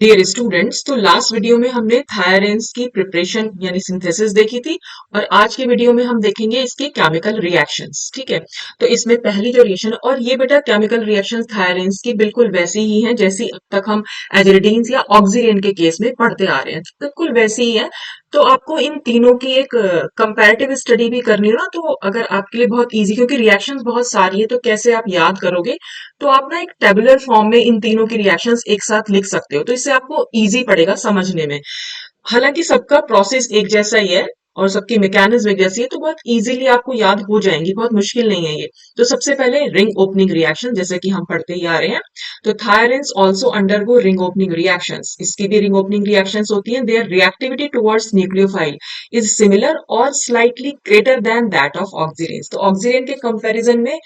Dear students, तो last video में हमने थायरेन्स की प्रिपरेशन यानी सिंथेसिस देखी थी। और आज के वीडियो में हम देखेंगे इसके केमिकल रिएक्शंस। ठीक है, तो इसमें पहली जो रिएक्शन, और ये बेटा केमिकल रिएक्शंस थायरेन्स की बिल्कुल वैसी ही हैं जैसी अब तक हम एजिलिडीन्स या ऑक्सीडेंट के केस में पढ़ते आ रहे हैं, बिल्कुल वैसी ही है। तो आपको इन तीनों की एक कंपैरेटिव स्टडी भी करनी हो ना, तो अगर आपके लिए बहुत इजी, क्योंकि रिएक्शंस बहुत सारी है तो कैसे आप याद करोगे। तो आप ना एक टेबुलर फॉर्म में इन तीनों की रिएक्शंस एक साथ लिख सकते हो, तो इससे आपको इजी पड़ेगा समझने में। हालांकि सबका प्रोसेस एक जैसा ही है और सबकी मैकेनिज्म एक जैसी है, तो बहुत इजीली आपको याद हो जाएंगी, बहुत मुश्किल नहीं है ये। तो सबसे पहले रिंग ओपनिंग रिएक्शन, जैसे कि हम पढ़ते ही आ रहे हैं। तो thiiranes also undergo ring opening reactions. इसकी भी रिंग ओपनिंग रिएक्शंस होती हैं। Their reactivity towards nucleophile is similar और slightly greater than that of oxiranes. तो ऑक्सीडेंट के कंपैरिजन में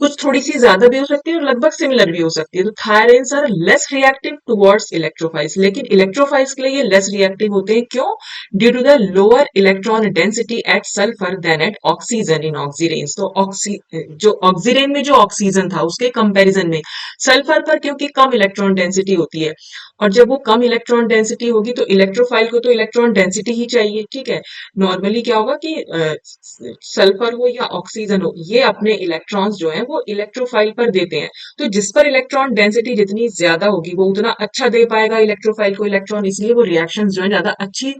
कुछ थोड़ी सी ज्यादा भी हो सकती है और लगभग सिमिलर भी हो सकती है। तो thiiranes are less reactive towards electrophiles, लेकिन इलेक्ट्रोफाइल्स के लिए ये लेस रिएक्टिव होते हैं। क्यों? Due to the lower electron density at sulphur than at oxygen in oxiranes. तो जो ऑक्सीडेन में जो ऑक्सीजन था उसके कंपैरिजन में सल्फर पर क्योंकि कम इलेक्ट्रॉन डेंसिटी होती है, और जब वो कम इलेक्ट्रॉन डेंसिटी होगी तो इलेक्ट्रोफाइल को तो इलेक्ट्रॉन डेंसिटी ही चाहिए। ठीक है, नॉर्मली क्या होगा कि सल्फर हो या ऑक्सीजन हो, ये अपने इलेक्ट्रॉन्स जो है वो इलेक्ट्रोफाइल पर देते हैं। तो जिस पर इलेक्ट्रॉन डेंसिटी जितनी ज्यादा होगी वो उतना अच्छा दे पाएगा इलेक्ट्रोफाइल को इलेक्ट्रॉन, इसलिए वो रिएक्शन जो है ज्यादा अच्छी,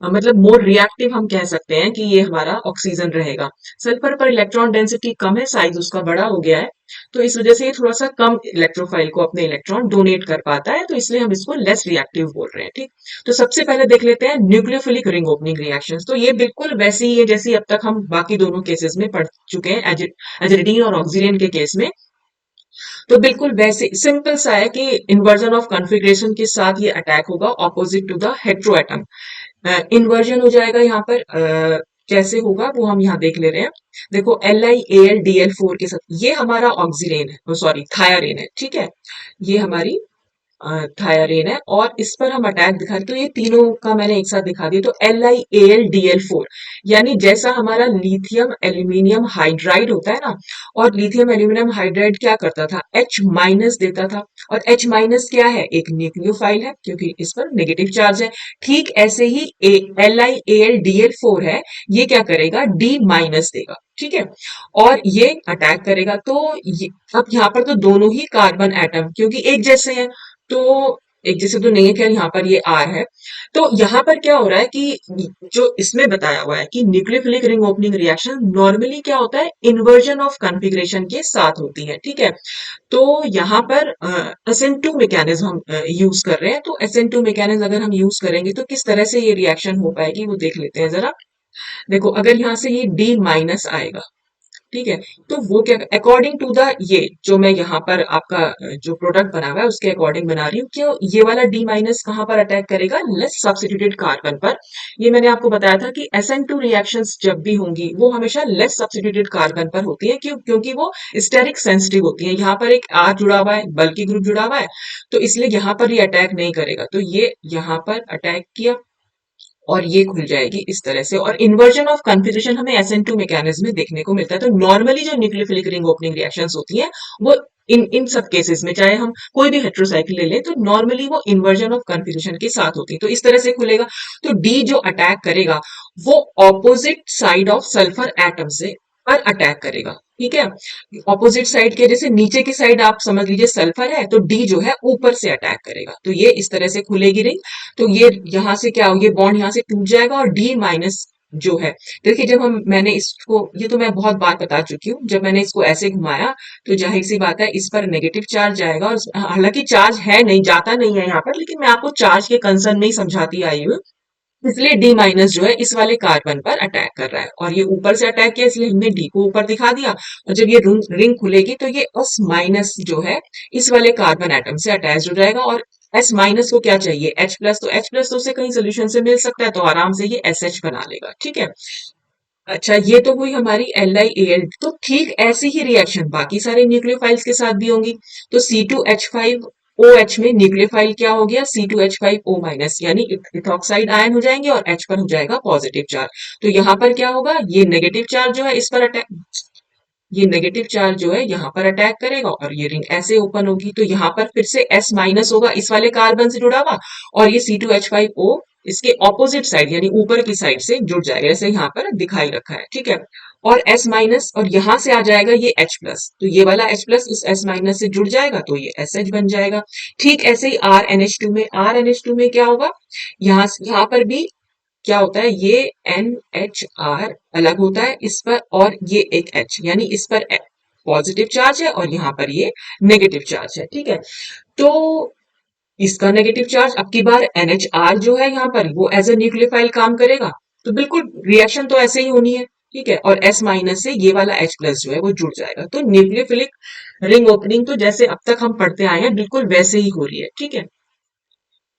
मतलब मोर रिएक्टिव हम कह सकते हैं कि ये हमारा ऑक्सीजन रहेगा। सल्फर पर इलेक्ट्रॉन डेंसिटी कम है, साइज उसका बड़ा हो गया है, तो इस वजह से ये थोड़ा सा कम इलेक्ट्रोफाइल को अपने इलेक्ट्रॉन डोनेट कर पाता है, तो इसलिए हम इसको लेस रिएक्टिव बोल रहे हैं। ठीक, तो सबसे पहले देख लेते हैं न्यूक्लियोफिलिक रिंग ओपनिंग रिएक्शंस। तो ये बिल्कुल वैसी ही है जैसी अब तक हम बाकी दोनों केसेस में पढ़ चुके हैं, एजिडिन और ऑक्सीजन के केस में। तो बिल्कुल वैसे सिंपल सा है कि इन्वर्जन ऑफ कॉन्फ़िगरेशन के साथ ये अटैक होगा opposite to the heteroatom. Inversion हो जाएगा यहाँ पर, कैसे होगा वो हम यहाँ देख ले रहे हैं। देखो LiAlDl4 के साथ ये हमारा ऑक्सीडेन है, सॉरी थायरेन है। ठीक है, ये हमारी थायरेन है और इस पर हम अटैक दिखा रहे, तो ये तीनों का मैंने एक साथ दिखा दिया। तो LiAlDl4 यानी जैसा हमारा लिथियम एल्यूमिनियम हाइड्राइड होता है ना, और लिथियम एल्यूमिनियम हाइड्राइड क्या करता था, H माइनस देता था। और H माइनस क्या है, एक न्यूक्लियोफाइल है क्योंकि इस पर नेगेटिव चार्ज है। ठीक ऐसे ही LiAlDl4 है, ये क्या करेगा, D माइनस देगा। ठीक है, और ये अटैक करेगा। तो अब यहाँ पर तो दोनों ही कार्बन एटम क्योंकि एक जैसे हैं, तो एक जैसे तो नहीं है, क्या यहाँ पर ये आर है। तो यहाँ पर क्या हो रहा है कि जो इसमें बताया हुआ है कि nucleophilic ring opening reaction normally क्या होता है, इन्वर्जन ऑफ कॉन्फ़िगरेशन के साथ होती है। ठीक है, तो यहाँ पर SN2 मैकेनिज्म हम यूज कर रहे हैं। तो SN2 मैकेनिज्म अगर हम यूज करेंगे तो किस तरह से ये रिएक्शन हो पाएगी वो देख लेते हैं जरा। देखो, अगर यहाँ से ये D माइनस आएगा, ठीक है, तो वो क्या, अकॉर्डिंग टू द ये जो मैं यहाँ पर आपका जो प्रोडक्ट बना हुआ है उसके अकॉर्डिंग बना रही हूँ, कि ये वाला डी माइनस कहाँ पर अटैक करेगा, लेस सब्स्टिट्यूटेड कार्बन पर। ये मैंने आपको बताया था कि SN2 रिएक्शंस जब भी होंगी वो हमेशा लेस सब्स्टिट्यूटेड कार्बन पर होती है, क्योंकि वो स्टेरिक सेंसिटिव होती है। यहाँ पर एक आर जुड़ा हुआ है, बल्कि ग्रुप जुड़ा हुआ है, तो इसलिए यहाँ पर ये अटैक नहीं करेगा। तो ये यहाँ पर अटैक किया और ये खुल जाएगी इस तरह से। और इन्वर्जन ऑफ कॉन्फ़िगरेशन हमें SN2 मैकेनिज्म में देखने को मिलता है। तो नॉर्मली जो न्यूक्लियोफिलिक रिंग ओपनिंग रिएक्शंस होती हैं वो इन सब केसेस में, चाहे हम कोई भी हेट्रोसाइकिल ले लें, तो नॉर्मली वो इन्वर्जन ऑफ कॉन्फ़िगरेशन के साथ होती है। तो इस तरह से खुलेगा। तो डी जो अटैक करेगा वो opposite side of sulphur atom से पर अटैक करेगा। ठीक है, ऑपोजिट साइड के जैसे नीचे की साइड आप समझ लीजिए सल्फर है, तो डी जो है ऊपर से अटैक करेगा। तो ये इस तरह से खुलेगी रिंग। तो ये यहाँ से क्या हो, ये बॉन्ड यहाँ से टूट जाएगा और डी माइनस जो है, देखिए जब हम मैंने इसको, ये तो मैं बहुत बार बता चुकी हूँ, जब मैंने इसको ऐसे घुमाया तो जाहिर सी बात है इस पर नेगेटिव चार्ज जाएगा। और हालांकि चार्ज है नहीं, जाता नहीं है यहाँ पर, लेकिन मैं आपको चार्ज के कंसर्न में ही समझाती आई हूँ। इसलिए डी माइनस जो है इस वाले कार्बन पर अटैक कर रहा है, और ये ऊपर से अटैक किया इसलिए हमने डी को ऊपर दिखा दिया। और जब ये रिंग खुलेगी तो ये एस माइनस जो है इस वाले कार्बन एटम से अटैच हो जाएगा। और एस माइनस को क्या चाहिए, एच प्लस, तो एच प्लस तो उसे कहीं सोल्यूशन से मिल सकता है, तो आराम से ये एस एच बना लेगा। ठीक है, अच्छा, ये तो हुई हमारी LiAl। तो ठीक ऐसी ही रिएक्शन बाकी सारे न्यूक्लियोफाइल्स के साथ भी होंगी। तो C2H5OH में न्यूक्लियोफाइल क्या हो गया, C2H5O माइनस, यानी इथॉक्साइड आयन हो जाएंगे और H पर हो जाएगा पॉजिटिव चार्ज। तो यहाँ पर क्या होगा, ये नेगेटिव चार्ज जो है इस पर अटैक, ये नेगेटिव चार्ज जो है यहाँ पर अटैक करेगा और ये रिंग ऐसे ओपन होगी। तो यहाँ पर फिर से S माइनस होगा इस वाले कार्बन से जुड़ा हुआ, और ये C2H5O इसके ऑपोजिट साइड यानी ऊपर की साइड से जुड़ जाएगा, जैसे यहाँ पर दिखाई रखा है, ठीक है। और S माइनस, और यहाँ से आ जाएगा ये H प्लस, तो ये वाला H प्लस इस S माइनस से जुड़ जाएगा तो ये SH बन जाएगा। ठीक ऐसे ही R NH2 में क्या होगा, यहाँ पर भी क्या होता है, ये NHR अलग होता है इस पर, और ये एक H, यानी इस पर पॉजिटिव चार्ज है और यहाँ पर ये नेगेटिव चार्ज है, ठीक है। तो इसका नेगेटिव चार्ज अब की बार NHR जो है यहाँ पर वो एज ए न्यूक्लियोफाइल काम करेगा, तो बिल्कुल रिएक्शन तो ऐसे ही होनी है, ठीक है। और S माइनस से ये वाला H प्लस जो है वो जुड़ जाएगा, तो न्यूक्लियोफिलिक रिंग ओपनिंग तो जैसे अब तक हम पढ़ते आए हैं बिल्कुल वैसे ही हो रही है, ठीक है।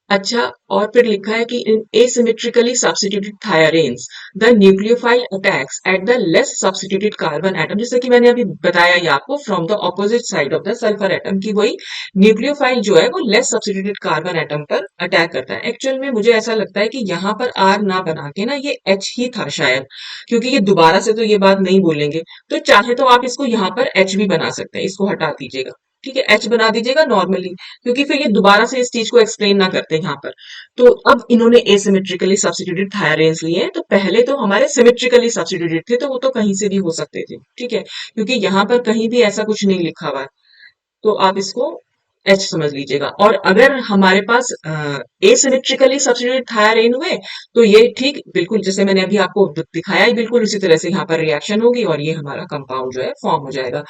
अच्छा, और फिर लिखा है कि इन asymmetrically substituted thiarenes the nucleophile attacks at the less substituted carbon atom, जैसे कि मैंने अभी बताया ये आपको, from the opposite side of the sulphur atom की वही न्यूक्लियोफाइल जो है वो लेस सब्स्टिट्यूटेड कार्बन एटम पर अटैक करता है। एक्चुअल में मुझे ऐसा लगता है कि यहाँ पर R ना बना के ना ये H ही था शायद, क्योंकि ये दोबारा से तो ये बात नहीं बोलेंगे। तो चाहे तो आप इसको यहाँ पर H भी बना सकते हैं, इसको हटा दीजिएगा, ठीक है, H बना दीजिएगा नॉर्मली, क्योंकि फिर ये दोबारा से इस चीज को एक्सप्लेन ना करते यहाँ पर। तो अब इन्होंने एसिमेट्रिकली सब्स्टिट्यूटेड थायरेन्स लिए हैं, तो पहले तो हमारे सिमेट्रिकली सब्स्टिट्यूटेड थे, तो वो तो कहीं से भी हो सकते थे, ठीक है, क्योंकि यहाँ पर कहीं भी ऐसा कुछ नहीं लिखा हुआ है, तो आप इसको एच समझ लीजिएगा। और अगर हमारे पास एसिमेट्रिकली सब्स्टिट्यूटेड थायरेन हुए, तो ये ठीक बिल्कुल जैसे मैंने अभी आपको दिखाया है, बिल्कुल उसी तरह से यहाँ पर रिएक्शन होगी और ये हमारा कंपाउंड जो है फॉर्म हो जाएगा।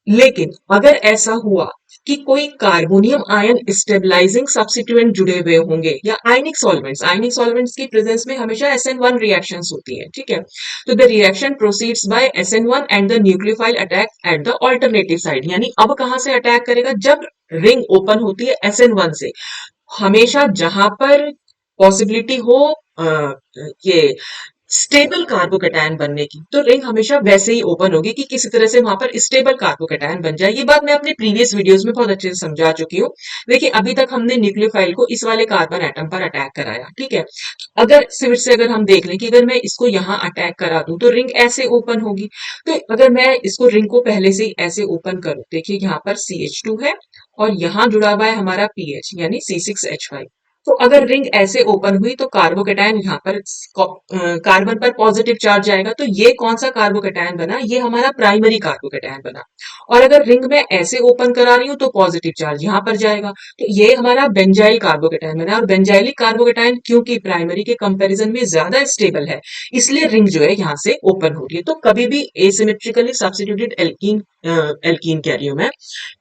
लेकिन अगर ऐसा हुआ कि कोई कार्बोनियम आयन स्टेबलाइजिंग सब्स्टिट्यूएंट जुड़े हुए होंगे, या आयनिक सॉल्वेंट्स की प्रेजेंस में हमेशा SN1 रिएक्शंस होती है, ठीक है। तो the reaction proceeds by SN1 and the nucleophile attack at the alternative side, यानी अब कहां से अटैक करेगा, जब रिंग ओपन होती है SN1 से, हमेशा जहां पर पॉसिबिलिटी हो ये स्टेबल कार्बोकेटायन बनने की, तो रिंग हमेशा वैसे ही ओपन होगी कि किसी तरह से वहां पर स्टेबल कार्बोकेटायन बन जाए। ये बात मैं अपने प्रीवियस वीडियोस में बहुत अच्छे से समझा चुकी हूँ। देखिए अभी तक हमने न्यूक्लियोफाइल को इस वाले कार्बन एटम पर अटैक कराया, ठीक है। अगर फिर से अगर हम देख लें कि अगर मैं इसको यहाँ अटैक करा दूं तो रिंग ऐसे ओपन होगी। तो अगर मैं इसको रिंग को पहले से ही ऐसे ओपन करूं, देखिए यहाँ पर CH2 है और यहाँ जुड़ा हुआ है हमारा PH यानी C6H5। तो अगर रिंग ऐसे ओपन हुई तो कार्बोकेटायन यहाँ पर कार्बन पर पॉजिटिव चार्ज आएगा, तो ये कौन सा कार्बोकेटायन बना, ये हमारा प्राइमरी कार्बोकेटायन बना। और अगर रिंग में ऐसे ओपन करा रही हूँ तो पॉजिटिव चार्ज यहाँ पर जाएगा, तो ये हमारा बेंजाइल कार्बोकेटायन बना। और बेंजाइलिक कार्बोकेटायन क्योंकि प्राइमरी के कंपैरिजन में ज्यादा स्टेबल है, इसलिए रिंग जो है यहाँ से ओपन हो रही है। तो कभी भी एसिमेट्रिकली सब्स्टिट्यूटेड एल्कीन एल्कीन कह रही हूं मैं,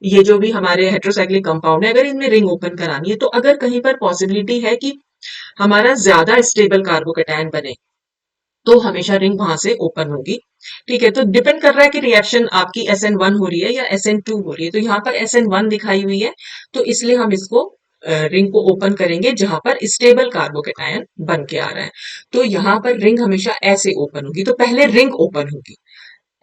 ये जो भी हमारे हेट्रोसाइक्लिक कंपाउंड है, अगर इनमें रिंग ओपन करानी है, तो अगर कहीं पर पॉसिबिलिटी है कि हमारा ज्यादा स्टेबल कार्बोकेटायन बने, तो हमेशा रिंग वहां से ओपन होगी, ठीक है। तो डिपेंड कर रहा है कि रिएक्शन आपकी SN1 हो रही है या SN2 हो रही है। तो यहाँ पर SN1 दिखाई हुई है, तो इसलिए हम इसको रिंग को ओपन करेंगे जहां पर स्टेबल कार्बोकेटायन बन के आ रहा है। तो यहाँ पर रिंग हमेशा ऐसे ओपन होगी, तो पहले रिंग ओपन होगी,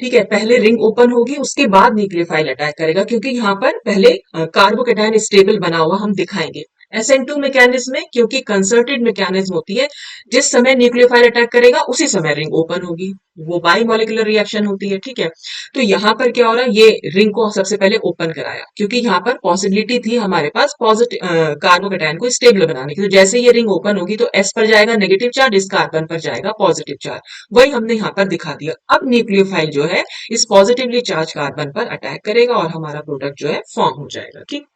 ठीक है, पहले रिंग ओपन होगी उसके बाद न्यूक्लियोफाइल अटैक करेगा, क्योंकि यहाँ पर पहले कार्बोकेटायन स्टेबल बना हुआ हम दिखाएंगे। SN2 मैकेनिज्म में क्योंकि कंसर्टेड मैकेनिज्म होती है, जिस समय न्यूक्लियोफाइल अटैक करेगा उसी समय रिंग ओपन होगी, वो बाई मॉलिक्यूलर रिएक्शन होती है, ठीक है। तो यहाँ पर क्या हो रहा है, ये रिंग को सबसे पहले ओपन कराया क्योंकि यहाँ पर पॉसिबिलिटी थी हमारे पास पॉजिटिव कार्बोकेटायन को स्टेबल बनाने की। तो जैसे ये रिंग ओपन होगी तो S पर जाएगा नेगेटिव चार्ज, इस कार्बन पर जाएगा पॉजिटिव चार्ज, वही हमने यहाँ पर दिखा दिया। अब न्यूक्लियोफाइल जो है इस पॉजिटिवली चार्ज कार्बन पर अटैक करेगा और हमारा प्रोडक्ट जो है फॉर्म हो जाएगा, ठीक।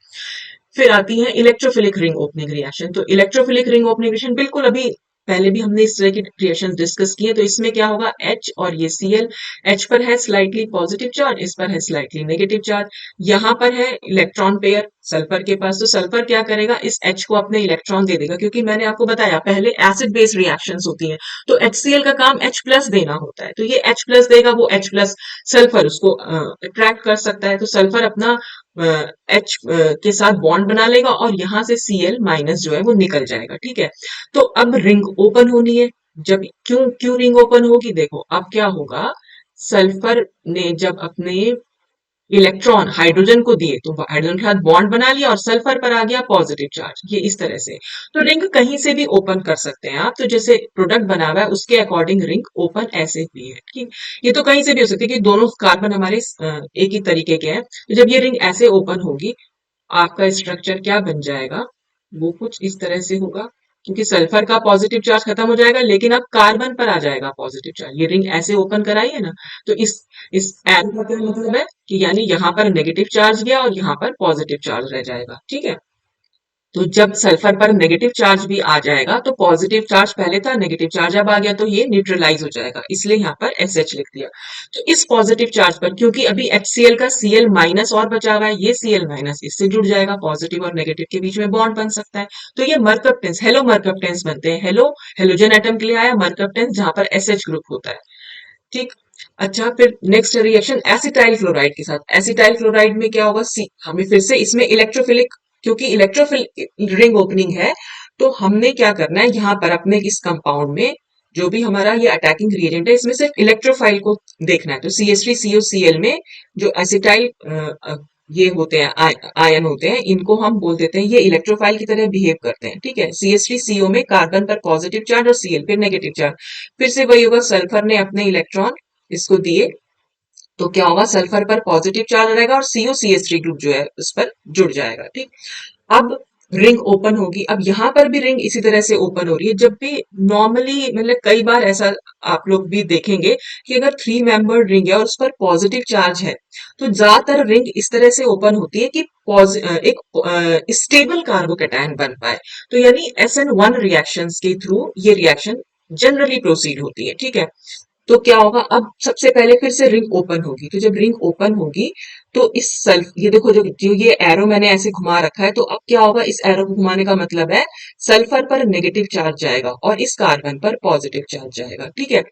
फिर आती है इलेक्ट्रोफिलिक रिंग ओपनिंग रिएक्शन। तो इलेक्ट्रोफिलिक रिंग ओपनिंग रिएक्शन बिल्कुल अभी पहले भी हमने इस तरह की रिएक्शन डिस्कस किए। तो इसमें क्या होगा, H और ये Cl, H पर है स्लाइटली पॉजिटिव चार्ज, इस पर है स्लाइटली नेगेटिव चार्ज। यहाँ पर है इलेक्ट्रॉन पेयर सल्फर के पास, तो सल्फर क्या करेगा, इस H को अपने इलेक्ट्रॉन दे देगा, क्योंकि मैंने आपको बताया पहले एसिड बेस्ड रिएक्शंस होती हैं, तो HCl का काम H प्लस देना होता है, तो ये H प्लस देगा, वो H प्लस सल्फर उसको अट्रैक्ट कर सकता है, तो सल्फर अपना H के साथ बॉन्ड बना लेगा और यहां से Cl माइनस जो है वो निकल जाएगा, ठीक है। तो अब रिंग ओपन होनी है। जब क्यों क्यों रिंग ओपन होगी, देखो अब क्या होगा, सल्फर ने जब अपने इलेक्ट्रॉन हाइड्रोजन को दिए तो हाइड्रोजन के साथ बॉन्ड बना लिया और सल्फर पर आ गया पॉजिटिव चार्ज, ये इस तरह से। तो रिंग कहीं से भी ओपन कर सकते हैं आप, तो जैसे प्रोडक्ट बना हुआ है उसके अकॉर्डिंग रिंग ओपन ऐसे भी है, ठीक। ये तो कहीं से भी हो सकती है कि दोनों कार्बन हमारे एक ही तरीके के हैं, तो जब ये रिंग ऐसे ओपन होगी, आपका स्ट्रक्चर क्या बन जाएगा, वो कुछ इस तरह से होगा, क्योंकि सल्फर का पॉजिटिव चार्ज खत्म हो जाएगा लेकिन अब कार्बन पर आ जाएगा पॉजिटिव चार्ज, ये रिंग ऐसे ओपन कराई है ना। तो इस एरो का क्या मतलब है कि यानी यहाँ पर नेगेटिव चार्ज गया और यहाँ पर पॉजिटिव चार्ज रह जाएगा, ठीक है। तो जब सल्फर पर नेगेटिव चार्ज भी आ जाएगा तो पॉजिटिव चार्ज पहले था, नेगेटिव चार्ज अब आ गया तो ये न्यूट्रलाइज हो जाएगा, इसलिए यहाँ पर SH लिख दिया। तो इस पॉजिटिव चार्ज पर क्योंकि अभी HCl का Cl माइनस और बचा हुआ है, ये Cl माइनस इससे जुड़ जाएगा, पॉजिटिव और नेगेटिव के बीच में बॉन्ड बन सकता है। तो ये मरकप्टेंस, हेलो मरकप्टेंस बनते हैं। हेलो हेलोजन एटम के लिए आया मरकप्टेंस, जहां पर SH ग्रुप होता है, ठीक। अच्छा, फिर नेक्स्ट रिएक्शन एसिटाइल क्लोराइड के साथ। एसिटाइल क्लोराइड में क्या होगा, सी हमें फिर से इसमें इलेक्ट्रोफिलिक, क्योंकि इलेक्ट्रोफिलिक रिंग ओपनिंग है, तो हमने क्या करना है यहाँ पर अपने इस कंपाउंड में जो भी हमारा ये अटैकिंग रिएजेंट है इसमें सिर्फ इलेक्ट्रोफाइल को देखना है। तो CH3COCl में जो एसिटाइल ये होते हैं आयन होते हैं, इनको हम बोल देते हैं ये इलेक्ट्रोफाइल की तरह बिहेव करते हैं, ठीक है। CH3CO में कार्बन पर पॉजिटिव चार्ज और Cl पे नेगेटिव चार्ज, फिर से वही होगा, सल्फर ने अपने इलेक्ट्रॉन इसको दिए तो क्या होगा, सल्फर पर पॉजिटिव चार्ज रहेगा और COCH3 ग्रुप जो है उस पर जुड़ जाएगा, ठीक। अब रिंग ओपन होगी, अब यहाँ पर भी रिंग इसी तरह से ओपन हो रही है। जब भी नॉर्मली मतलब कई बार ऐसा आप लोग भी देखेंगे कि अगर 3 मेंबर्ड रिंग है और उस पर पॉजिटिव चार्ज है, तो ज्यादातर रिंग इस तरह से ओपन होती है कि एक स्टेबल कार्बोकेटायन बन पाए। तो यानी SN1 रिएक्शंस के थ्रू ये रिएक्शन जनरली प्रोसीड होती है, ठीक है। तो क्या होगा, अब सबसे पहले फिर से रिंग ओपन होगी, तो जब रिंग ओपन होगी तो इस सल्फ ये देखो जो ये एरो मैंने ऐसे घुमा रखा है, तो अब क्या होगा, इस एरो को घुमाने का मतलब है सल्फर पर नेगेटिव चार्ज जाएगा और इस कार्बन पर पॉजिटिव चार्ज जाएगा, ठीक है।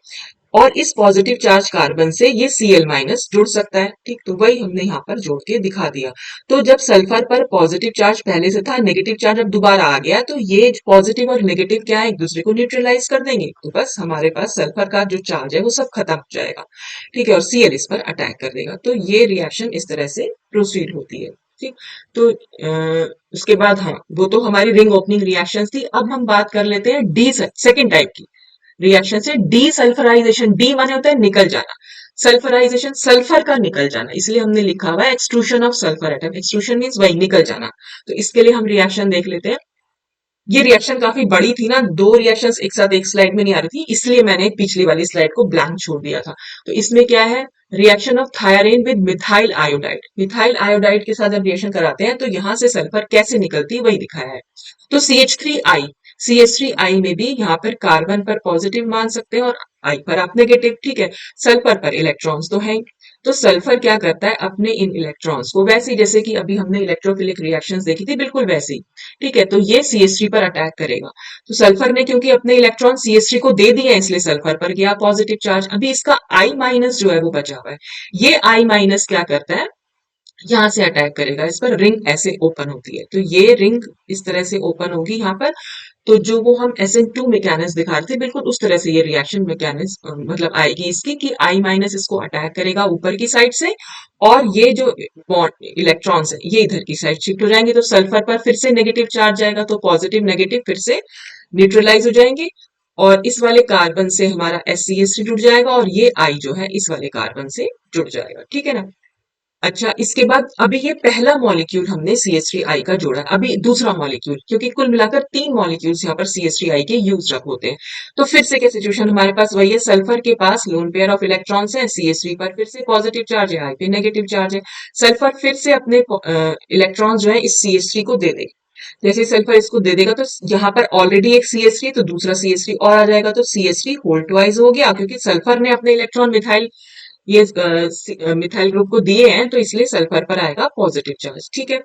और इस पॉजिटिव चार्ज कार्बन से ये Cl माइनस जुड़ सकता है, ठीक। तो वही हमने यहाँ पर जोड़ के दिखा दिया। तो जब सल्फर पर पॉजिटिव चार्ज पहले से था, नेगेटिव चार्ज अब दोबारा आ गया, तो ये पॉजिटिव और नेगेटिव क्या है, एक दूसरे को न्यूट्रलाइज कर देंगे, तो बस हमारे पास सल्फर का जो चार्ज है वो सब खत्म हो जाएगा, ठीक है, और Cl इस पर अटैक कर देगा। तो ये रिएक्शन इस तरह से प्रोसीड होती है, ठीक। तो उसके बाद हाँ, वो तो हमारी रिंग ओपनिंग रिएक्शन थी। अब हम बात कर लेते हैं डी सेकेंड टाइप की रिएक्शन से, डीसल्फराइजेशन। डी माने होता है निकल जाना, सल्फराइजेशन सल्फर का निकल जाना, इसलिए हमने लिखा हुआ है extrusion of sulphur atom. Extrusion means वही निकल जाना। तो इसके लिए हम रिएक्शन देख लेते हैं। ये रिएक्शन काफी बड़ी थी ना, 2 रिएक्शंस एक साथ एक स्लाइड में नहीं आ रही थी, इसलिए मैंने पिछली वाली स्लाइड को ब्लैंक छोड़ दिया था। तो इसमें क्या है, reaction of thiirane with methyl iodide. Methyl iodide के साथ जब रिएक्शन कराते हैं तो यहां से सल्फर कैसे निकलती है वही दिखाया है। तो CH3I में भी यहाँ पर कार्बन पर पॉजिटिव मान सकते हैं और आई पर आप नेगेटिव, ठीक है। सल्फर पर इलेक्ट्रॉन्स तो है, तो सल्फर क्या करता है, अपने इन इलेक्ट्रॉन्स को वैसे ही जैसे कि अभी हमने इलेक्ट्रोफिलिक रिएक्शंस देखी थी बिल्कुल वैसे ही, ठीक है। तो ये CH3 पर अटैक करेगा। तो सल्फर ने क्योंकि अपने इलेक्ट्रॉन CH3 को दे दिए हैं, इसलिए सल्फर पर गया पॉजिटिव चार्ज। अभी इसका I माइनस जो है वो बचा हुआ है, ये I माइनस क्या करता है, यहाँ से अटैक करेगा इस पर, रिंग ऐसे ओपन होती है। तो ये रिंग इस तरह से ओपन होगी यहाँ पर। तो जो वो हम SN2 मैकेनिज्म दिखा रहे थे बिल्कुल उस तरह से ये रिएक्शन मैकेनिज्म मतलब आएगी इसकी, कि I माइनस इसको अटैक करेगा ऊपर की साइड से और ये जो बॉन्ड इलेक्ट्रॉन्स है ये इधर की साइड शिफ्ट हो जाएंगे। तो सल्फर पर फिर से नेगेटिव चार्ज जाएगा, तो पॉजिटिव नेगेटिव फिर से न्यूट्रलाइज हो जाएंगे और इस वाले कार्बन से हमारा SCH3 जुड़ जाएगा और ये I जो है इस वाले कार्बन से जुड़ जाएगा, ठीक है ना। अच्छा, इसके बाद अभी ये पहला मॉलिक्यूल हमने CH3I का जोड़ा, अभी दूसरा मॉलिक्यूल, क्योंकि कुल मिलाकर 3 मॉलिक्यूल्स यहाँ पर CH3I के यूज रख होते हैं। तो फिर से क्या सिचुएशन हमारे पास वही है, सल्फर के पास लोन पेयर ऑफ इलेक्ट्रॉन्स है, CH3 पर फिर से पॉजिटिव चार्ज है, I पे नेगेटिव चार्ज है। सल्फर फिर से अपने इलेक्ट्रॉन्स जो है इस CH3 को दे देगा। जैसे सल्फर इसको दे देगा तो यहाँ पर ऑलरेडी एक CH3 तो दूसरा CH3 और आ जाएगा, तो CH3 होल ट्वाइस हो गया, क्योंकि सल्फर ने अपने इलेक्ट्रॉन मिथाइल ये मिथाइल ग्रुप को दिए हैं, तो इसलिए सल्फर पर आएगा पॉजिटिव चार्ज, ठीक है।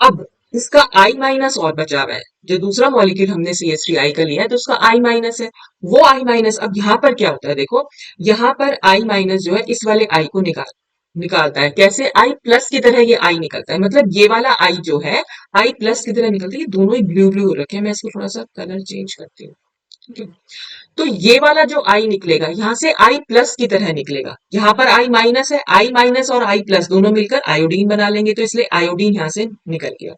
अब इसका I माइनस और बचा हुआ है, जो दूसरा मॉलिक्यूल हमने CH3I का लिया है तो उसका I माइनस है। वो I माइनस अब यहाँ पर क्या होता है, देखो यहाँ पर I माइनस जो है इस वाले I को निकालता है, कैसे, I प्लस की तरह ये I निकलता है, मतलब ये वाला I जो है I प्लस की तरह निकलता है। ये दोनों ही ब्लू ब्लू हो रखे हैं, मैं इसको थोड़ा सा कलर चेंज करती हूँ। ठीक है। तो ये वाला जो आई निकलेगा यहाँ से आई प्लस की तरह निकलेगा, यहाँ पर आई माइनस है, आई माइनस और आई प्लस दोनों मिलकर आयोडीन बना लेंगे, तो इसलिए आयोडीन यहाँ से निकल गया।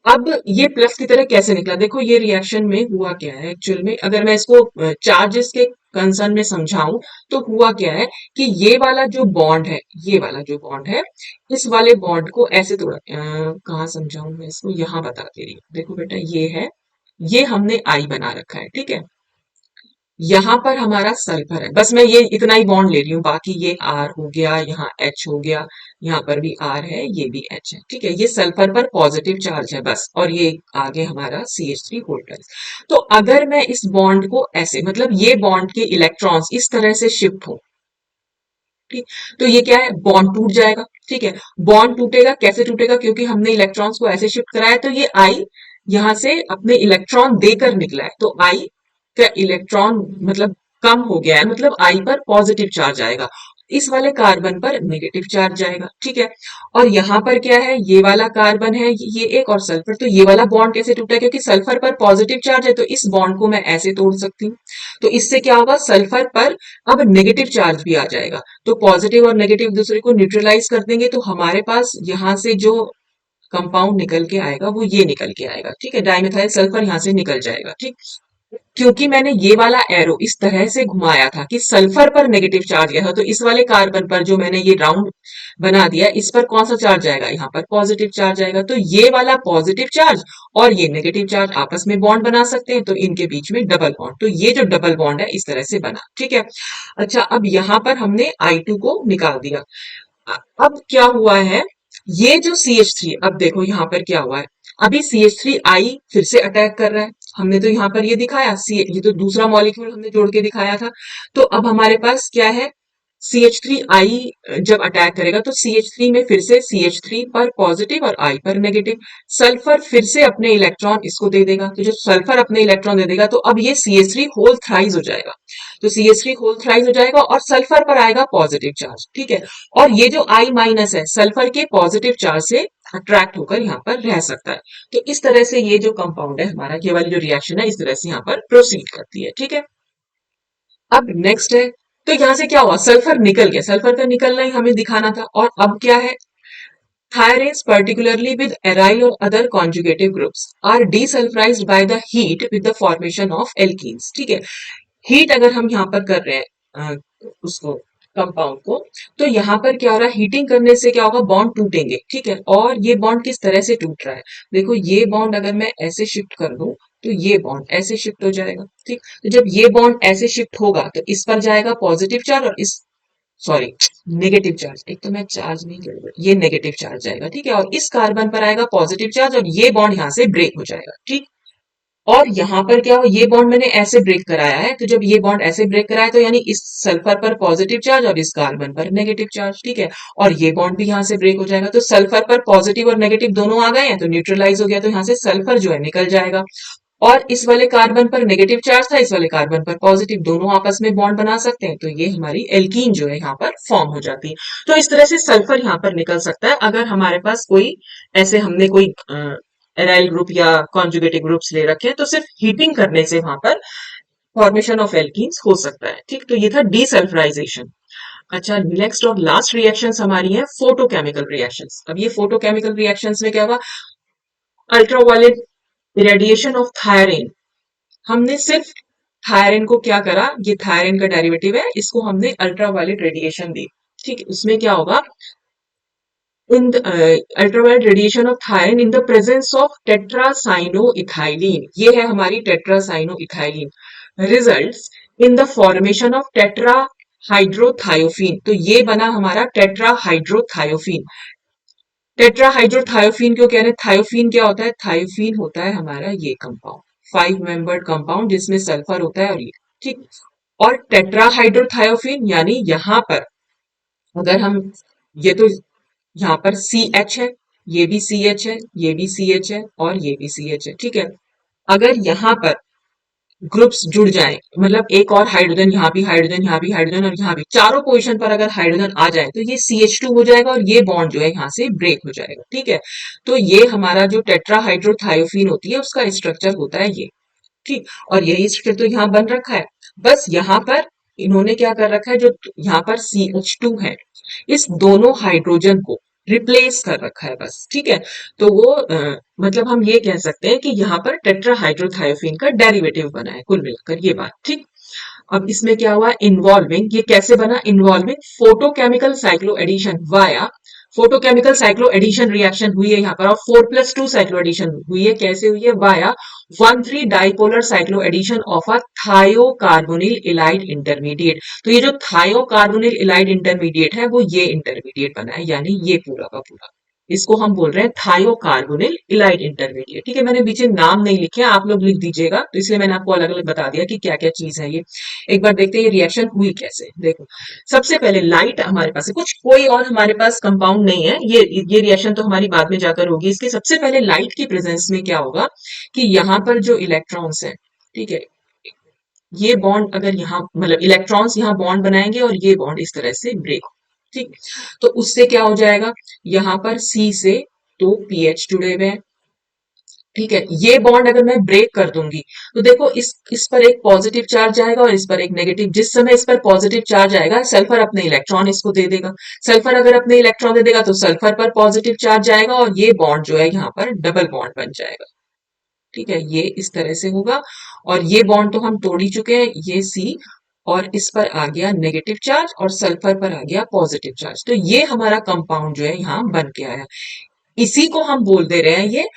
अब ये प्लस की तरह कैसे निकला, देखो ये रिएक्शन में हुआ क्या है एक्चुअल में, अगर मैं इसको चार्जेस के कंसर्न में समझाऊं तो हुआ क्या है कि ये वाला जो बॉन्ड है, ये वाला जो बॉन्ड है, इस वाले बॉन्ड को ऐसे तोड़ा, कहाँ समझाऊं मैं इसको, यहाँ बता दे रही हूँ, देखो बेटा ये है, ये हमने आई बना रखा है, ठीक है। यहाँ पर हमारा सल्फर है, बस मैं ये इतना ही बॉन्ड ले रही हूँ, बाकी ये आर हो गया, यहाँ एच हो गया, यहाँ पर भी आर है, ये भी एच है, ठीक है। ये सल्फर पर पॉजिटिव चार्ज है बस, और ये आगे हमारा CH3 होल्डर। तो अगर मैं इस बॉन्ड को ऐसे, मतलब ये बॉन्ड के इलेक्ट्रॉन्स इस तरह से शिफ्ट हो, ठीक, तो ये क्या है, बॉन्ड टूट जाएगा, ठीक है। बॉन्ड टूटेगा, कैसे टूटेगा, क्योंकि हमने इलेक्ट्रॉन्स को ऐसे शिफ्ट कराया, तो ये आई यहां से अपने इलेक्ट्रॉन देकर निकला है, तो आई का इलेक्ट्रॉन मतलब कम हो गया है, मतलब आई पर पॉजिटिव चार्ज आएगा, इस वाले कार्बन पर नेगेटिव चार्ज जाएगा, ठीक है। और यहाँ पर क्या है, ये वाला कार्बन है, ये एक और सल्फर, तो ये वाला बॉन्ड कैसे टूटा, क्योंकि सल्फर पर पॉजिटिव चार्ज है, तो इस बॉन्ड को मैं ऐसे तोड़ सकती हूँ, तो इससे क्या होगा, सल्फर पर अब नेगेटिव चार्ज भी आ जाएगा, तो पॉजिटिव और नेगेटिव दूसरे को न्यूट्रलाइज कर देंगे, तो हमारे पास यहाँ से जो कंपाउंड निकल के आएगा वो ये निकल के आएगा, ठीक है, डाइमेथाइल सल्फर यहाँ से निकल जाएगा, ठीक। क्योंकि मैंने ये वाला एरो इस तरह से घुमाया था कि सल्फर पर नेगेटिव चार्ज गया था, तो इस वाले कार्बन पर जो मैंने ये राउंड बना दिया, इस पर कौन सा चार्ज आएगा, यहाँ पर पॉजिटिव चार्ज आएगा, तो ये वाला पॉजिटिव चार्ज और ये नेगेटिव चार्ज आपस में बॉन्ड बना सकते हैं, तो इनके बीच में डबल बॉन्ड, तो ये जो डबल बॉन्ड है इस तरह से बना, ठीक है। अच्छा, अब यहाँ पर हमने I2 को निकाल दिया। अब क्या हुआ है, ये जो CH3, अब देखो यहाँ पर क्या हुआ है, अभी CH3 आई फिर से अटैक कर रहा है, हमने तो यहाँ पर ये दिखाया, सी ये तो दूसरा मॉलिक्यूल हमने जोड़ के दिखाया था, तो अब हमारे पास क्या है, CH3 आई जब अटैक करेगा तो CH3 में फिर से CH3 पर पॉजिटिव और आई पर नेगेटिव, सल्फर फिर से अपने इलेक्ट्रॉन इसको दे देगा, तो जो सल्फर अपने इलेक्ट्रॉन दे देगा तो अब ये CH3 होल थ्राइज हो जाएगा, तो CH3 होल थ्राइज हो जाएगा और सल्फर पर आएगा पॉजिटिव चार्ज, ठीक है। और ये जो I माइनस है सल्फर के पॉजिटिव चार्ज से अट्रैक्ट होकर यहाँ पर रह सकता है, तो इस तरह से ये जो कंपाउंड है हमारा, ये वाली जो रिएक्शन है इस तरह से यहाँ पर प्रोसीड करती है, ठीक है। अब नेक्स्ट है, तो यहां से क्या हुआ, सल्फर निकल गया, सल्फर का निकलना ही हमें दिखाना था, और अब क्या है, Thiorenes, particularly with aryl or other conjugative groups, are desulfurized by the heat with the formation of alkenes, ठीक है। हीट अगर हम यहाँ पर कर रहे हैं उसको कंपाउंड को, तो यहाँ पर क्या हो रहा है, हीटिंग करने से क्या होगा, बॉन्ड टूटेंगे, ठीक है। और ये बॉन्ड किस तरह से टूट रहा है, देखो ये बॉन्ड अगर मैं ऐसे शिफ्ट कर दूं तो ये बॉन्ड ऐसे शिफ्ट हो जाएगा, ठीक। तो जब ये बॉन्ड ऐसे शिफ्ट होगा तो इस पर जाएगा पॉजिटिव चार्ज और इस, सॉरी, नेगेटिव चार्ज, एक तो मैं चार्ज नहीं कर रहा, ये नेगेटिव चार्ज जाएगा, ठीक है, और इस कार्बन पर आएगा पॉजिटिव चार्ज और ये बॉन्ड यहाँ से ब्रेक हो जाएगा, ठीक। और यहाँ पर क्या हो, ये बॉन्ड मैंने ऐसे ब्रेक कराया है, तो जब ये बॉन्ड ऐसे ब्रेक कराया तो यानी इस सल्फर पर पॉजिटिव चार्ज और इस कार्बन पर नेगेटिव चार्ज, ठीक है। और ये बॉन्ड भी यहाँ से ब्रेक हो जाएगा, तो सल्फर पर पॉजिटिव और नेगेटिव दोनों आ गए हैं, तो न्यूट्रलाइज हो गया, तो यहाँ से सल्फर जो है निकल जाएगा। और इस वाले कार्बन पर नेगेटिव चार्ज था, इस वाले कार्बन पर पॉजिटिव, दोनों आपस में बॉन्ड बना सकते हैं, तो ये हमारी एल्कीन जो है यहाँ पर फॉर्म हो जाती है। तो इस तरह से सल्फर यहाँ पर निकल सकता है अगर हमारे पास कोई ऐसे हमने कोई एराइल ग्रुप या कॉन्जुगेटिव ग्रुप्स ले रखे हैं, तो सिर्फ हीटिंग करने से वहां पर फॉर्मेशन ऑफ एल्कीन्स हो सकता है, ठीक। तो ये था डीसल्फराइजेशन। अच्छा, नेक्स्ट और लास्ट रिएक्शंस हमारी हैं फोटोकेमिकल रिएक्शंस। अब ये फोटोकेमिकल रिएक्शंस में क्या होगा, अल्ट्रावायलेट रेडिएशन ऑफ थायरीन, हमने सिर्फ थायरीन को क्या करा, ये थायरीन का डेरिवेटिव है, इसको हमने अल्ट्रावायलेट रेडिएशन दी, ठीक है। उसमें क्या होगा, in the ultraviolet radiation of thion in the presence of tetracyanoethylene, ये है हमारी tetracyanoethylene, results in the formation of tetrahydrothiophene, तो ये बना हमारा tetrahydrothiophene। टेट्राहाइड्रोथायोफीन क्यों कह रहे हैं, थायोफीन क्या होता है, थायोफीन होता है हमारा ये कंपाउंड, 5 मेंबर्ड कंपाउंड जिसमें सल्फर होता है, और ये, ठीक। और टेट्राहाइड्रोथायोफीन यानी यहाँ पर अगर हम, ये तो यहाँ पर CH है, ये भी CH है, ये भी CH है और ये भी CH है, ठीक है। अगर यहाँ पर ग्रुप्स जुड़ जाएं, मतलब एक और हाइड्रोजन, यहाँ भी हाइड्रोजन, यहाँ भी हाइड्रोजन और यहाँ भी, चारों पोजीशन पर अगर हाइड्रोजन आ जाए तो ये CH2 हो जाएगा और ये बॉन्ड जो है यहाँ से ब्रेक हो जाएगा, ठीक है। तो ये हमारा जो टेट्राहाइड्रोथायोफीन होती है उसका स्ट्रक्चर होता है ये, ठीक। और यही स्ट्रक्चर तो यहाँ बन रखा है। बस यहाँ पर इन्होंने क्या कर रखा है, जो यहाँ पर CH2 है, इस दोनों हाइड्रोजन को रिप्लेस कर रखा है बस। ठीक है। तो वो मतलब हम ये कह सकते हैं कि यहाँ पर टेट्राहाइड्रोथायोफीन का डेरिवेटिव बना है कुल मिलाकर, ये बात। ठीक। अब इसमें क्या हुआ, इन्वॉल्विंग, ये कैसे बना, involving photochemical cycloaddition via, photochemical cycloaddition reaction हुई है यहाँ पर, और 4+2 साइक्लो एडिशन हुई है। कैसे हुई है, via 1,3 dipolar cycloaddition of a thiocarbonyl ylide intermediate. तो ये जो थायोकार्बोनिल इलाइड इंटरमीडिएट है, वो ये इंटरमीडिएट बना है, यानी ये पूरा का पूरा, इसको हम बोल रहे हैं थायोकार्बोनिल इलाइड इंटरमीडिएट। ठीक है। मैंने पीछे नाम नहीं लिखे, आप लोग लिख दीजिएगा, तो इसलिए मैंने आपको अलग अलग बता दिया कि क्या क्या चीज है ये। एक बार देखते हैं ये रिएक्शन हुई कैसे। देखो, सबसे पहले लाइट हमारे पास है, कुछ कोई और हमारे पास कंपाउंड नहीं है, ये रिएक्शन तो हमारी बाद में जाकर होगी। इसके सबसे पहले लाइट की प्रेजेंस में क्या होगा कि यहाँ पर जो इलेक्ट्रॉन्स है, ठीक है, ये बॉन्ड अगर यहाँ मतलब इलेक्ट्रॉन्स यहाँ बॉन्ड बनाएंगे और ये बॉन्ड इस तरह से ब्रेक, ठीक, तो उससे क्या हो जाएगा, यहाँ पर C से दो पीएच जुड़े हुए हैं। ठीक है। ये बॉन्ड अगर मैं ब्रेक कर दूंगी तो देखो इस पर एक पॉजिटिव चार्ज आएगा और इस पर एक नेगेटिव। जिस समय इस पर पॉजिटिव चार्ज आएगा, सल्फर अपने इलेक्ट्रॉन इसको दे देगा। सल्फर अगर अपने इलेक्ट्रॉन दे देगा तो सल्फर पर पॉजिटिव चार्ज आएगा और ये बॉन्ड जो है यहाँ पर डबल बॉन्ड बन जाएगा। ठीक है। ये इस तरह से होगा और ये बॉन्ड तो हम तोड़ ही चुके हैं, ये C, और इस पर आ गया नेगेटिव चार्ज और सल्फर पर आ गया पॉजिटिव चार्ज। तो ये हमारा कंपाउंड जो है यहाँ बन के आया। इसी को हम बोल दे रहे हैं ये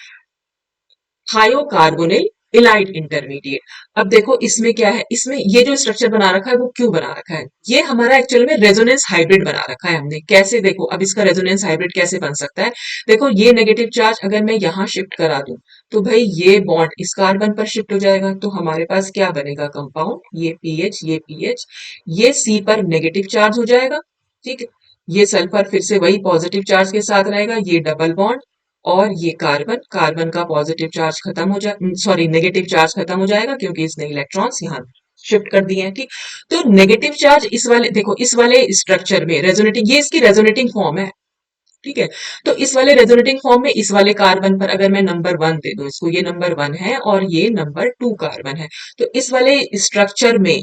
थायोकार्बोनिल इलाइड इंटरमीडिएट। अब देखो इसमें क्या है, इसमें ये जो स्ट्रक्चर बना रखा है वो क्यों बना रखा है, ये हमारा एक्चुअल में रेजोनेंस हाइब्रिड बना रखा है हमने। कैसे, देखो अब इसका रेजोनेंस हाइब्रिड कैसे बन सकता है। देखो ये नेगेटिव चार्ज अगर मैं यहाँ शिफ्ट करा दूं तो भाई ये बॉन्ड इस कार्बन पर शिफ्ट हो जाएगा, तो हमारे पास क्या बनेगा कंपाउंड, ये पीएच, ये पीएच, ये C पर नेगेटिव चार्ज हो जाएगा। ठीक है। ये सल्फर फिर से वही पॉजिटिव चार्ज के साथ रहेगा, ये डबल बॉन्ड, और ये कार्बन, कार्बन का पॉजिटिव चार्ज खत्म हो जाए, सॉरी नेगेटिव चार्ज खत्म हो जाएगा क्योंकि इसने इलेक्ट्रॉन्स यहाँ शिफ्ट कर दिए हैं। ठीक। तो नेगेटिव चार्ज इस वाले, देखो इस वाले स्ट्रक्चर में रेजोनेटिंग, ये इसकी रेजोनेटिंग फॉर्म है। ठीक है। तो इस वाले रेजोनेटिंग फॉर्म में इस वाले कार्बन पर अगर मैं नंबर 1 दे दूं इसको, ये नंबर 1 है और ये नंबर 2 कार्बन है, तो इस वाले स्ट्रक्चर में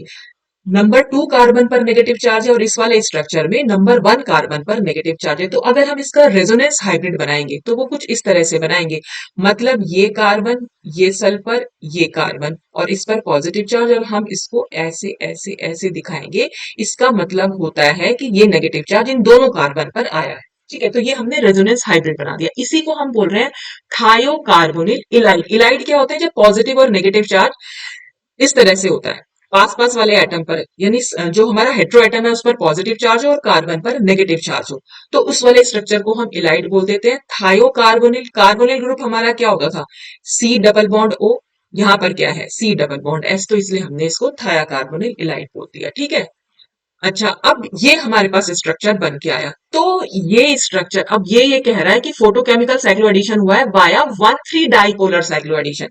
नंबर 2 कार्बन पर नेगेटिव चार्ज है और इस वाले स्ट्रक्चर में नंबर 1 कार्बन पर नेगेटिव चार्ज है। तो अगर हम इसका रेजोनेंस हाइब्रिड बनाएंगे तो वो कुछ इस तरह से बनाएंगे, मतलब ये कार्बन, ये सल्फर, ये कार्बन और इस पर पॉजिटिव चार्ज, और हम इसको ऐसे ऐसे ऐसे दिखाएंगे। इसका मतलब होता है कि ये नेगेटिव चार्ज इन दोनों कार्बन पर आया है। ठीक है। तो ये हमने रेजोनेंस हाइब्रिड बना दिया। इसी को हम बोल रहे हैं थायोकार्बोनिल इलाइड। इलाइड क्या होता है, जब पॉजिटिव और नेगेटिव चार्ज इस तरह से होता है पास पास वाले एटम पर, यानी जो हमारा हेट्रो एटम है उस पर पॉजिटिव चार्ज हो और कार्बन पर नेगेटिव चार्ज हो, तो उस वाले स्ट्रक्चर को हम इलाइड बोल देते हैं। थायोकार्बोनिल, कार्बोनिल ग्रुप हमारा क्या होता था, C डबल बॉन्ड O, यहाँ पर क्या है C डबल बॉन्ड S, तो इसलिए हमने इसको थायाकार्बोनिल इलाइड बोल दिया। ठीक है। अच्छा, अब ये हमारे पास स्ट्रक्चर बन के आया। तो ये स्ट्रक्चर, अब ये कह रहा है कि फोटोकेमिकल साइक्लो एडिशन हुआ है वाया 1,3 डाइपोलर साइक्लो एडिशन।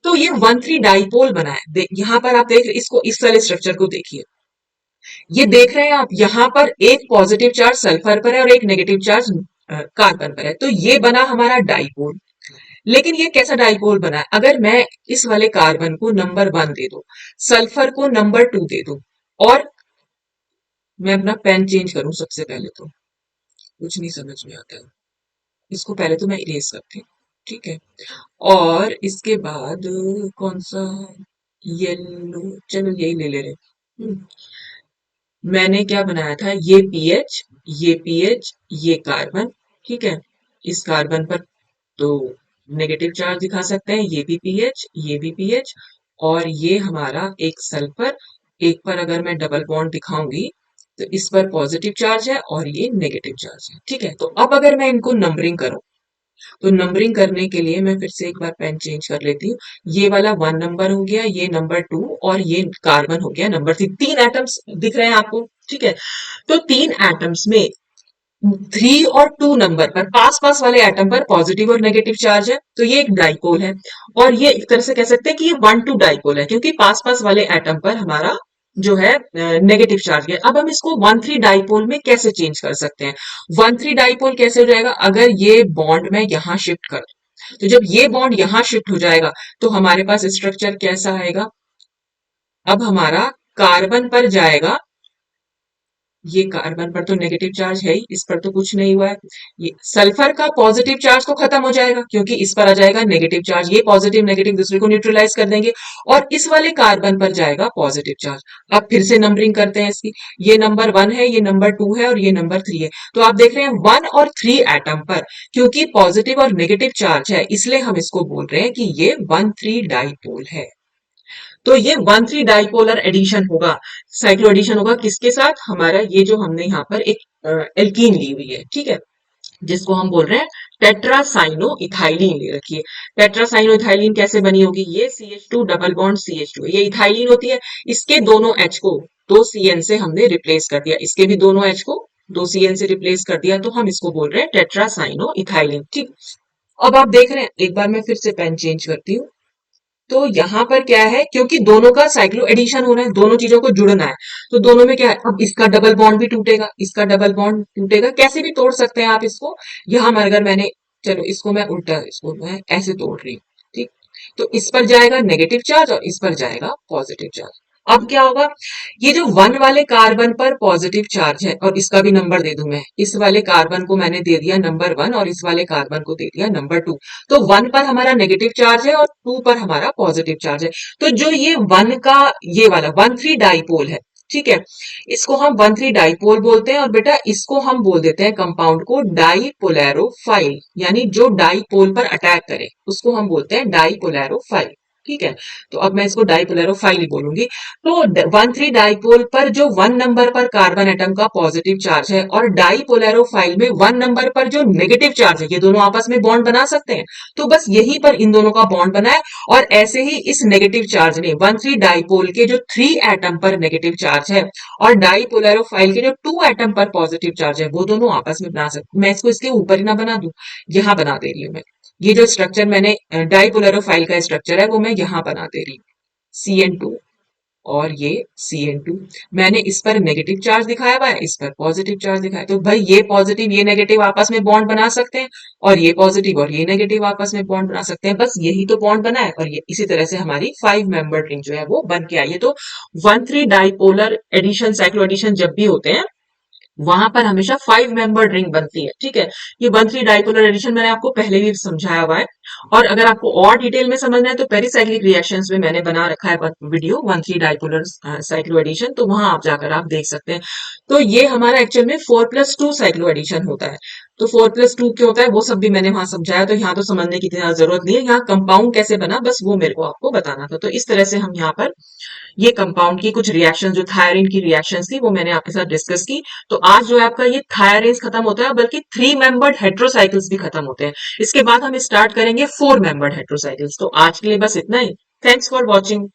तो ये 1,3 डाइपोल बना है। यहाँ पर आप देख इसको, इस वाले स्ट्रक्चर को देखिए, ये देख रहे हैं आप, यहाँ पर एक पॉजिटिव चार्ज सल्फर पर है और एक नेगेटिव चार्ज कार्बन पर है, तो ये बना हमारा डाइपोल। लेकिन ये कैसा डाइपोल बना है, अगर मैं इस वाले कार्बन को नंबर 1 दे दूं, सल्फर को नंबर 2 दे दूं, और मैं अपना पेन चेंज करूं, सबसे पहले तो कुछ नहीं समझ में आता है, इसको पहले तो मैं इरेज करती हूँ। ठीक है। और इसके बाद कौन सा, येलो, चलो यही ले ले रहे। मैंने क्या बनाया था, ये पीएच, ये पीएच, ये कार्बन। ठीक है। इस कार्बन पर तो नेगेटिव चार्ज दिखा सकते हैं, ये भी पीएच, ये भी पीएच, और ये हमारा एक सल्फर। एक पर अगर मैं डबल बॉन्ड दिखाऊंगी तो इस पर पॉजिटिव चार्ज है और ये नेगेटिव चार्ज है। ठीक है। तो अब अगर मैं इनको नंबरिंग करूं, तो नंबरिंग करने के लिए मैं फिर से एक बार पेन चेंज कर लेती हूँ। ये वाला 1 नंबर हो गया, ये नंबर 2, और ये कार्बन हो गया नंबर 3। 3 एटम्स दिख रहे हैं आपको। ठीक है। तो 3 एटम्स में 3 और 2 नंबर पर पास पास वाले एटम पर पॉजिटिव और नेगेटिव चार्ज है, तो ये एक डाइपोल है। और ये एक तरह से कह सकते हैं कि ये 1,2 डाइपोल है, क्योंकि पास पास वाले एटम पर हमारा जो है नेगेटिव चार्ज है। अब हम इसको 1,3 डाइपोल में कैसे चेंज कर सकते हैं, 1,3 डाइपोल कैसे हो जाएगा, अगर ये बॉन्ड में यहां शिफ्ट कर, तो जब ये बॉन्ड यहां शिफ्ट हो जाएगा तो हमारे पास स्ट्रक्चर कैसा आएगा? अब हमारा कार्बन पर जाएगा, ये कार्बन पर तो नेगेटिव चार्ज है ही, इस पर तो कुछ नहीं हुआ है। ये सल्फर का पॉजिटिव चार्ज तो खत्म हो जाएगा क्योंकि इस पर आ जाएगा नेगेटिव चार्ज, ये पॉजिटिव नेगेटिव दूसरे को न्यूट्रलाइज कर देंगे और इस वाले कार्बन पर जाएगा पॉजिटिव चार्ज। अब फिर से नंबरिंग करते हैं इसकी, ये नंबर 1 है, ये नंबर 2 है और ये नंबर 3 है। तो आप देख रहे हैं 1 और 3 एटम पर क्योंकि पॉजिटिव और नेगेटिव चार्ज है इसलिए हम इसको बोल रहे हैं कि ये 1,3 डाइपोल है। तो ये 1,3 डाइपोलर एडिशन होगा, साइक्लो एडिशन होगा किसके साथ? हमारा ये जो हमने यहाँ पर एक एल्कीन ली हुई है, ठीक है, जिसको हम बोल रहे हैं टेट्रासाइनो इथाइलिन ले रखिए। टेट्रासाइनो इथाइलिन कैसे बनी होगी? ये CH2 डबल बॉन्ड CH2, ये इथाइलिन होती है, इसके दोनों H को 2 CN से हमने रिप्लेस कर दिया, इसके भी दोनों H को 2 CN से रिप्लेस कर दिया, तो हम इसको बोल रहे हैं टेट्रासाइनो इथाइलिन, ठीक। अब आप देख रहे हैं, एक बार मैं फिर से पेन चेंज करती हूँ। तो यहाँ पर क्या है, क्योंकि दोनों का साइक्लो एडिशन हो रहा है, दोनों चीजों को जुड़ना है, तो दोनों में क्या है, अब इसका डबल बॉन्ड भी टूटेगा, इसका डबल बॉन्ड टूटेगा, कैसे भी तोड़ सकते हैं आप इसको। यहाँ अगर मैंने, चलो इसको मैं उल्टा, इसको मैं ऐसे तोड़ रही हूँ, ठीक। तो इस पर जाएगा नेगेटिव चार्ज और इस पर जाएगा पॉजिटिव चार्ज। अब क्या होगा, ये जो 1 वाले कार्बन पर पॉजिटिव चार्ज है और इसका भी नंबर दे दूं मैं, इस वाले कार्बन को मैंने दे दिया नंबर 1 और इस वाले कार्बन को दे दिया नंबर 2। तो 1 पर हमारा नेगेटिव चार्ज है और 2 पर हमारा पॉजिटिव चार्ज है। तो जो ये 1 का, ये वाला 1,3 डाइपोल है, ठीक है, इसको हम 1,3 डाइपोल बोलते हैं और बेटा इसको हम बोल देते हैं कंपाउंड को डाइपोलैरोफाइल, यानी जो डाइपोल पर अटैक करे उसको हम बोलते हैं डाइपोलैरोफाइल, ठीक है। तो अब मैं इसको डाइपोलैरोफाइल ही बोलूंगी। तो 1,3 डाइपोल पर जो 1 नंबर पर कार्बन एटम का पॉजिटिव चार्ज है और डाइपोलैरोफाइल में 1 नंबर पर जो नेगेटिव चार्ज है, ये दोनों आपस में बॉन्ड बना सकते हैं। तो बस यहीं पर इन दोनों का बॉन्ड बना है और ऐसे ही इस नेगेटिव चार्ज ने 1,3 डाइपोल के जो 3 एटम पर नेगेटिव चार्ज है और डाइपोलैरोफाइल के जो 2 एटम पर पॉजिटिव चार्ज है, वो दोनों आपस में बना सकते। मैं इसको इसके ऊपर ही ना बना दूं, यहां बना दे रही हूँ मैं। ये जो स्ट्रक्चर मैंने डाइपोलैरोफाइल का स्ट्रक्चर है वो मैं यहां बना दे रही हूँ, CN2 और ये CN2। मैंने इस पर नेगेटिव चार्ज दिखाया हुआ है, इस पर पॉजिटिव चार्ज दिखाया, तो भाई ये पॉजिटिव ये नेगेटिव आपस में बॉन्ड बना सकते हैं और ये पॉजिटिव और ये नेगेटिव आपस में बॉन्ड बना सकते हैं, बस यही तो बॉन्ड बना है। और ये इसी तरह से हमारी 5 मेंबर रिंग जो है वो बन के आई है। तो 1,3 डाइपोलर एडिशन, साइक्लो एडिशन जब भी होते हैं वहां पर हमेशा 5 मेंबर रिंग बनती है, ठीक है। ये 1,3 डाइपोलर एडिशन मैंने आपको पहले भी समझाया हुआ है और अगर आपको और डिटेल में समझना है तो पेरिसाइक्लिक रिएक्शंस में मैंने बना रखा है वीडियो 1,3 डाइपोलर साइक्लो एडिशन, तो वहां आप जाकर आप देख सकते हैं। तो ये हमारा एक्चुअल में 4+2 साइक्लो एडिशन होता है। तो 4+2 क्या होता है वो सब भी मैंने वहां समझाया, तो यहाँ तो समझने की इतना जरूरत नहीं है, यहाँ कंपाउंड कैसे बना बस वो मेरे को आपको बताना था। तो इस तरह से हम यहाँ पर ये कंपाउंड की कुछ रिएक्शन, जो थायरीन की रिएक्शन थी वो मैंने आपके साथ डिस्कस की। तो आज जो है आपका ये थायरेज खत्म होता है, बल्कि 3 मेंबर्ड हेट्रोसाइकिल्स भी खत्म होते हैं। इसके बाद हम स्टार्ट करेंगे 4 मेंबर्ड हेट्रोसाइकिल्स। तो आज के लिए बस इतना ही। Thanks for watching.